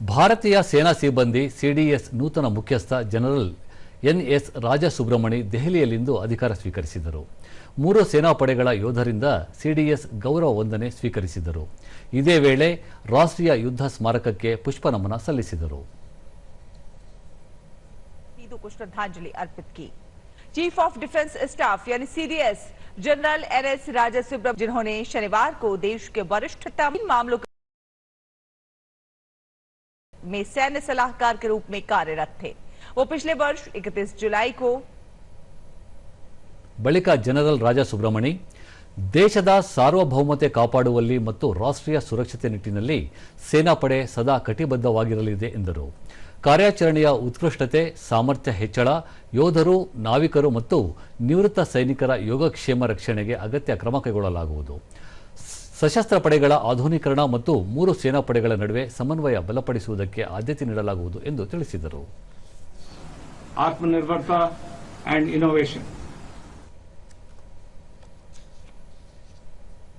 ಭಾರತೀಯ ಸೇನಾ ಸಿಬ್ಬಂದಿ ಸಿಡಿಎಸ್ ನೂತನ ಮುಖ್ಯಸ್ಥ ಜನರಲ್ ಎನ್ಎಸ್ ರಾಜಸುಬ್ರಹ್ಮಣಿ ದೆಹಲಿಯಲ್ಲಿಂದು ಅಧಿಕಾರ ಸ್ವೀಕರಿಸಿದರು. 3 ಸೇನಾಪಡೆಗಳ ಯೋಧರಿಂದ ಸಿಡಿಎಸ್ ಗೌರವ ವಂದನೆ ಸ್ವೀಕರಿಸಿದರು. ಇದೇ ವೇಳೆ ರಾಷ್ಟ್ರೀಯ ಯುದ್ಧ ಸ್ಮಾರಕಕ್ಕೆ ಪುಷ್ಪ ನಮನ ಸಲ್ಲಿಸಿದರು. को श्रद्धांजलि अर्पित की। चीफ ऑफ डिफेंस स्टाफ यानी सीडीएस जनरल एनएस राजासुब्रमण्यम, जिन्होंने शनिवार को देश के वरिष्ठतम मामलों में सैन्य सलाहकार के रूप में कार्यरत थे। वो पिछले वर्ष 31 जुलाई को ಬಳಿಕ ಜನರಲ್ ರಾಜಸುಬ್ರಹ್ಮಣಿ ದೇಶದ ಸಾರ್ವಭೌಮತೆ ಕಾಪಾಡುವಲ್ಲಿ ಮತ್ತು ರಾಷ್ಟ್ರೀಯ ಸುರಕ್ಷತೆ ನಿಟ್ಟಿನಲ್ಲಿ ಸೇನಾಪಡೆ ಸದಾ ಕಟಿಬದ್ಧವಾಗಿರಲಿದೆ ಎಂದರು. ಕಾರ್ಯಾಚರಣೆಯ ಉತ್ಕೃಷ್ಟತೆ, ಸಾಮರ್ಥ್ಯ ಹೆಚ್ಚಳ, ಯೋಧರು, ನಾವಿಕರು ಮತ್ತು ನಿವೃತ್ತ ಸೈನಿಕರ ಯೋಗಕ್ಷೇಮ ರಕ್ಷಣೆಗೆ ಅಗತ್ಯ ಕ್ರಮ ಕೈಗೊಳ್ಳಲಾಗುವುದು. ಸಶಸ್ತ್ರ ಪಡೆಗಳ ಆಧುನೀಕರಣ ಮತ್ತು 3 ಸೇನಾಪಡೆಗಳ ನಡುವೆ ಸಮನ್ವಯ ಬಲಪಡಿಸುವುದಕ್ಕೆ ಆದ್ಯತೆ ನೀಡಲಾಗುವುದು ಎಂದು ತಿಳಿಸಿದರು. Atmanirbharta and innovation.